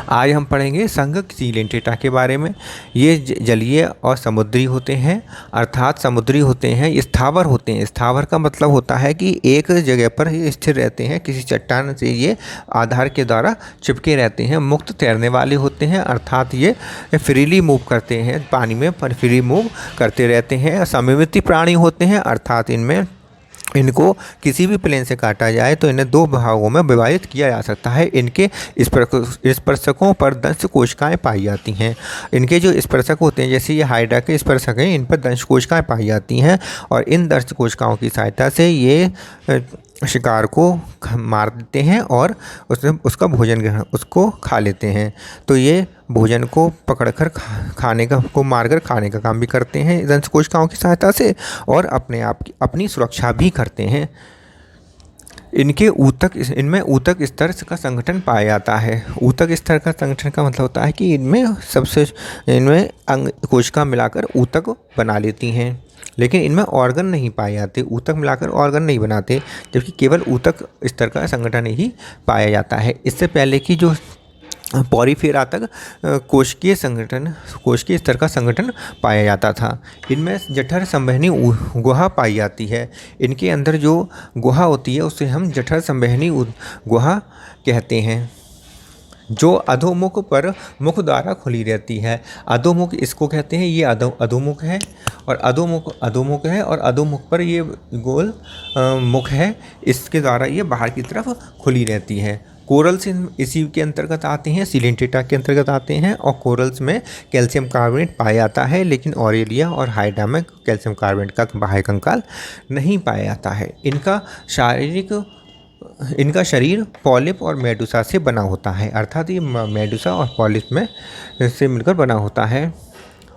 आज हम पढ़ेंगे संघ सीलेंटेटा के बारे में। ये जलीय और समुद्री होते हैं, अर्थात समुद्री होते हैं, स्थावर होते हैं। स्थावर का मतलब होता है कि एक जगह पर ही स्थिर रहते हैं, किसी चट्टान से ये आधार के द्वारा चिपके रहते हैं। मुक्त तैरने वाले होते हैं, अर्थात ये फ्रीली मूव करते हैं, पानी में फ्री मूव करते रहते हैं। सममिति प्राणी होते हैं, अर्थात इनको किसी भी प्लेन से काटा जाए तो इन्हें दो भागों में विभाजित किया जा सकता है। इनके स्पर्शकों पर दंश कोशिकाएं पाई जाती हैं। इनके जो स्पर्शक होते हैं, जैसे ये हाइड्रा के स्पर्शक हैं, इन पर दंश कोशिकाएं पाई जाती हैं और इन दंश कोशिकाओं की सहायता से ये शिकार को मार देते हैं और उसका भोजन ग्रहण उसको खा लेते हैं। तो ये भोजन को पकड़कर मारकर खाने का काम भी करते हैं दंश कोशिकाओं की सहायता से, और अपनी सुरक्षा भी करते हैं। इनमें ऊतक स्तर का संगठन पाया जाता है। ऊतक स्तर का संगठन का मतलब होता है कि इनमें अंग कोशिका मिलाकर ऊतक बना लेती हैं, लेकिन इनमें ऑर्गन नहीं पाए जाते। ऊतक मिलाकर ऑर्गन नहीं बनाते, जबकि केवल ऊतक स्तर का संगठन ही पाया जाता है। इससे पहले की जो पॉरीफेरा तक कोशिकीय स्तर का संगठन पाया जाता था। इनमें जठर संवहनी गुहा पाई जाती है। इनके अंदर जो गुहा होती है उसे हम जठर संवहनी गुहा कहते हैं, जो अधोमुख पर मुख द्वारा खुली रहती है। अधोमुख इसको कहते हैं, ये अधोमुख है और अधोमुख है और अधोमुख पर ये गोल मुख है, इसके द्वारा ये बाहर की तरफ खुली रहती है। कोरल्स इसी के अंतर्गत आते हैं, सीलेंटेटा के अंतर्गत आते हैं, और कोरल्स में कैल्शियम कार्बोनेट पाया जाता है, लेकिन ऑरेलिया और हाइड्रा में कैल्शियम कार्बोनेट का बाह्य कंकाल नहीं पाया जाता है। इनका शरीर पॉलिप और मेडुसा से बना होता है, अर्थात ये मेडुसा और पॉलिप में से मिलकर बना होता है,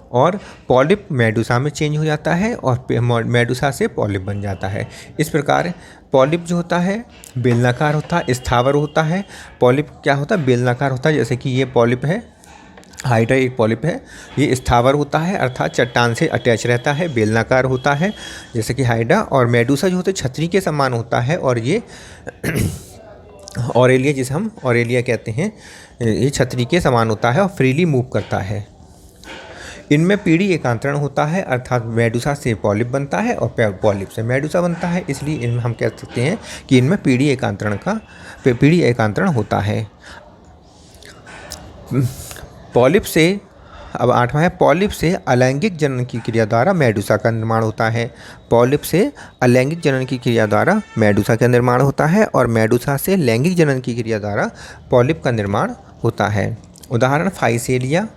और पॉलिप मेडुसा में चेंज हो जाता है और मेडुसा से पॉलिप बन जाता है। इस प्रकार पॉलिप जो होता है बेलनाकार होता है, स्थावर होता है। पॉलिप क्या होता है? बेलनाकार होता है, जैसे कि ये पॉलिप है, हाइड्रा एक पॉलिप है। ये स्थावर होता है, अर्थात चट्टान से अटैच रहता है, बेलनाकार होता है जैसे कि हाइड्रा। और मेडुसा जो होता है छतरी के समान होता है, और ये ऑरेलिया, जिसे हम ऑरेलिया कहते हैं, ये छतरी के समान होता है और फ्रीली मूव करता है। इनमें पीढ़ी एकांतरण होता है, अर्थात मेडुसा से पॉलिप बनता है और पॉलिप से मेडुसा बनता है, इसलिए इनमें हम कह सकते हैं कि इनमें पीढ़ी एकांतरण होता है। पॉलिप से अब 8वां है, पॉलिप से अलैंगिक जनन की क्रिया द्वारा मेडुसा का निर्माण होता है। पॉलिप से अलैंगिक जनन की क्रिया द्वारा मेडुसा का निर्माण होता है, और मेडुसा से लैंगिक जनन की क्रिया द्वारा पॉलिप का निर्माण होता है। उदाहरण फाइसेलिया,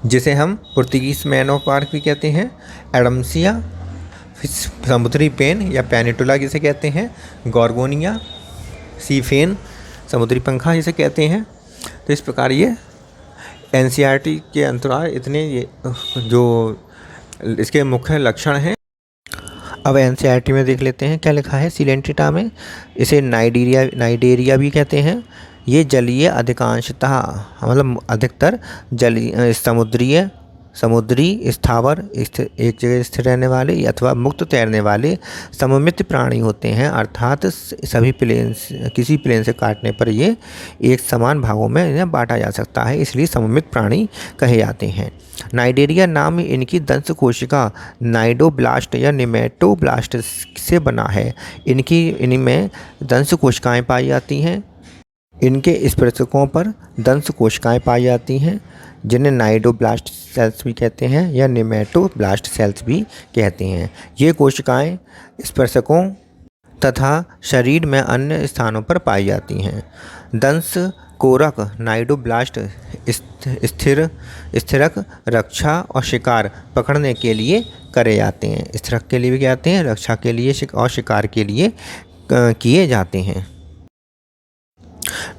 जिसे हम पुर्तगीज मैन ऑफ पार्क भी कहते हैं, एडम्सिया, समुद्री पेन या पेनिटुला जिसे कहते हैं, गॉर्गोनिया, सीफेन, समुद्री पंखा जिसे कहते हैं। तो इस प्रकार ये एनसीईआरटी के अंतराल इतने ये जो इसके मुख्य लक्षण हैं। अब एनसीईआरटी में देख लेते हैं क्या लिखा है सीलेंटेटा में। इसे नाइडेरिया भी कहते हैं। ये जलीय, अधिकांशतः मतलब अधिकतर जलीय, समुद्री स्थावर एक जगह स्थिर रहने वाले अथवा मुक्त तैरने वाले सममित प्राणी होते हैं, अर्थात किसी प्लेन से काटने पर ये एक समान भागों में इन्हें बांटा जा सकता है, इसलिए सममित प्राणी कहे जाते हैं। नाइडेरिया नाम इनकी दंश कोशिका नाइडोब्लास्ट या निमेटोब्लास्ट से बना है। इनमें दंश कोशिकाएँ पाई जाती हैं। इनके स्पर्शकों पर दंश कोशिकाएँ पाई जाती हैं, जिन्हें नाइडोब्लास्ट सेल्स भी कहते हैं या निमेटोब्लास्ट सेल्स भी कहते हैं। ये कोशिकाएं स्पर्शकों तथा शरीर में अन्य स्थानों पर पाई जाती हैं। दंश कोरक नाइडोब्लास्ट स्थिरक, रक्षा और शिकार पकड़ने के लिए करे जाते हैं। स्थिरक के लिए भी कहते हैं, रक्षा के लिए और शिकार के लिए किए जाते हैं।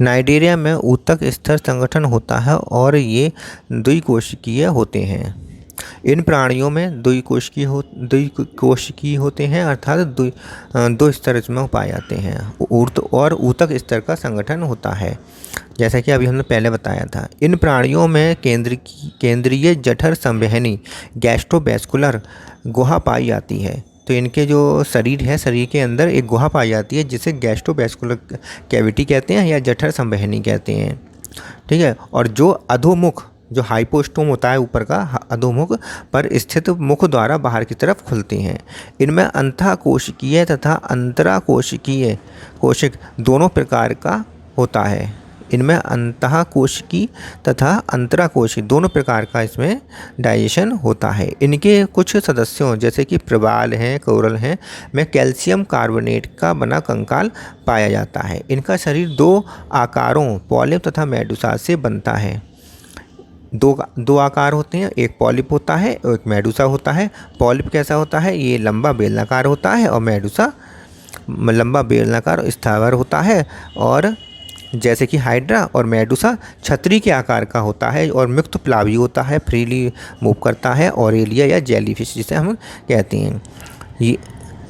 नाइडेरिया में ऊतक स्तर संगठन होता है और ये द्विकोशिकीय होते हैं। इन प्राणियों में द्विकोशिकीय होते हैं, अर्थात दो स्तर में पाए जाते हैं, और ऊतक स्तर का संगठन होता है, जैसा कि अभी हमने पहले बताया था। इन प्राणियों में केंद्रीय जठर संवहनी गैस्ट्रोवेस्कुलर गुहा पाई जाती है। तो इनके जो शरीर है, शरीर के अंदर एक गुहा पाई जाती है जिसे गैस्ट्रोवैस्कुलर कैविटी कहते हैं या जठर संवहनी कहते हैं। ठीक है। और जो अधोमुख, जो हाइपोस्टोम होता है ऊपर का, अधोमुख पर स्थित मुख द्वारा बाहर की तरफ खुलते हैं। इनमें अंतःकोशिकीय तथा अंतराकोशिकीय कोशिक दोनों प्रकार का होता है। इनमें अंतःकोशिकी तथा अंतराकोशिकी दोनों प्रकार का इसमें डाइजेशन होता है। इनके कुछ सदस्यों जैसे कि प्रवाल हैं, कोरल हैं, में कैल्शियम कार्बोनेट का बना कंकाल पाया जाता है। इनका शरीर दो आकारों पॉलिप तथा मेडुसा से बनता है। दो आकार होते हैं, एक पॉलिप होता है और एक मेडुसा होता है। पॉलिप कैसा होता है, ये लंबा बेलनाकार होता है, और मेडुसा लंबा बेलनाकार और स्थावर होता है। और जैसे कि हाइड्रा और मेडुसा छतरी के आकार का होता है और मुक्त प्लावी होता है, फ्रीली मूव करता है, ऑरेलिया या जेलीफिश जिसे हम कहते हैं। ये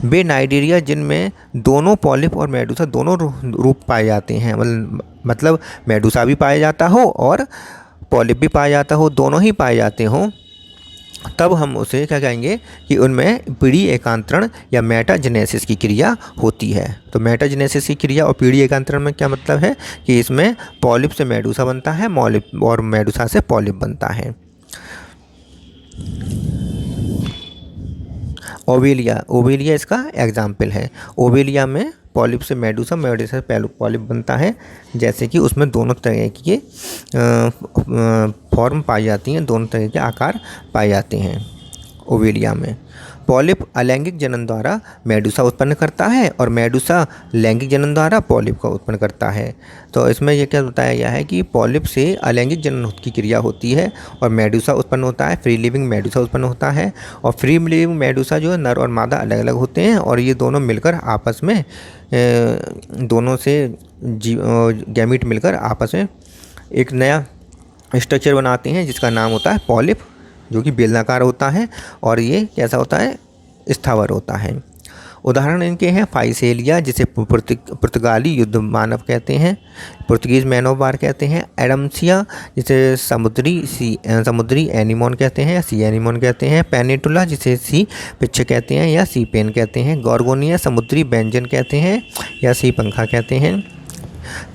वे नाइजीरिया जिनमें दोनों पॉलिप और मेडुसा दोनों रूप पाए जाते हैं, मतलब मेडुसा भी पाया जाता हो और पॉलिप भी पाया जाता हो, दोनों ही पाए जाते हों, तब हम उसे क्या कहेंगे कि उनमें पीढ़ी एकांतरण या मेटाजेनेसिस की क्रिया होती है। तो मेटाजेनेसिस की क्रिया और पीढ़ी एकांतरण में क्या मतलब है कि इसमें पॉलिप से मेडुसा बनता है, मॉलिप और मेडुसा से पॉलिप बनता है। ओवेलिया इसका एग्जाम्पल है। ओवेलिया में पॉलिप से मेडुसा, मेडुसा से पॉलिप बनता है। जैसे कि उसमें दोनों तरह की फॉर्म पाई जाती हैं, दोनों तरह के आकार पाए जाते हैं ओवेलिया में। पॉलिप अलैंगिक जनन द्वारा मेडुसा उत्पन्न करता है और मेडुसा लैंगिक जनन द्वारा पॉलिप का उत्पन्न करता है। तो इसमें यह क्या बताया गया है कि पॉलिप से अलैंगिक जनन की क्रिया होती है और मेडुसा उत्पन्न होता है, फ्री लिविंग मेडुसा उत्पन्न होता है। और फ्री लिविंग मेडुसा जो है नर और मादा अलग अलग होते हैं और ये दोनों मिलकर आपस में दोनों से गैमीट मिलकर आपस में एक नया स्ट्रक्चर बनाते हैं जिसका नाम होता है पॉलिप, जो कि बेलनाकार होता है और ये कैसा होता है, स्थावर होता है। उदाहरण इनके हैं फाइसेलिया जिसे पुर्तगाली युद्ध मानव कहते हैं, पुर्तगीज मैन ऑफ वार कहते हैं। एडम्सिया जिसे समुद्री एनीमोन कहते हैं या सी एनीमोन कहते हैं। पेनिटुला जिसे सी पिच्छ कहते हैं या सी पेन कहते हैं। गॉर्गोनिया समुद्री व्यंजन कहते हैं या सी पंखा कहते हैं,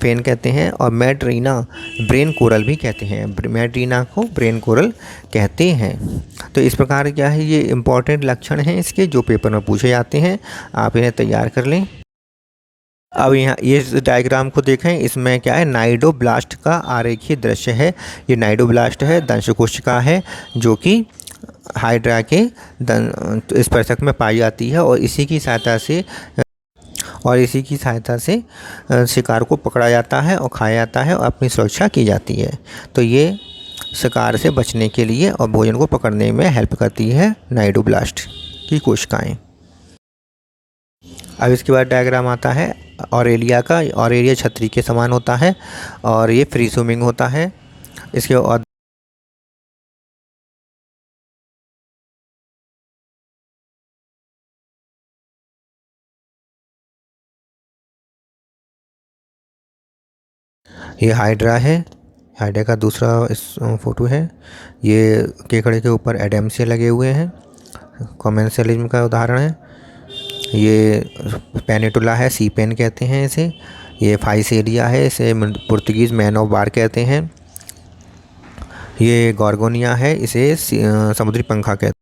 पेन कहते हैं। और मैड्रीना ब्रेन कोरल भी कहते हैं, मैड्रीना को ब्रेन कोरल कहते हैं। तो इस प्रकार क्या है, ये इंपॉर्टेंट लक्षण हैं इसके जो पेपर में पूछे जाते हैं, आप इन्हें तैयार कर लें। अब यहाँ ये डायग्राम को देखें, इसमें क्या है, नाइडोब्लास्ट का आरेखीय दृश्य है। ये नाइडोब्लास्ट है, दंश कोशिका है जो कि हाइड्रा के स्पर्शक में पाई जाती है और इसी की सहायता से शिकार को पकड़ा जाता है और खाया जाता है और अपनी सुरक्षा की जाती है। तो ये शिकार से बचने के लिए और भोजन को पकड़ने में हेल्प करती है नाइडोब्लास्ट की कोशिकाएं। अब इसके बाद डायग्राम आता है ऑरेलिया का। ऑरेलिया छतरी के समान होता है और ये फ्री स्विमिंग होता है। इसके और ये हाइड्रा है, हाइड्रा का दूसरा इस फोटो है। ये केकड़े के ऊपर एडेम्सिया लगे हुए हैं, कॉमेंसलिज्म का उदाहरण है। ये पेनिटुला है, सी पेन कहते हैं इसे। ये फाइसेलिया है, इसे पुर्तगीज मैन ऑफ वार कहते हैं। ये गॉर्गोनिया है, इसे समुद्री पंखा कहते हैं।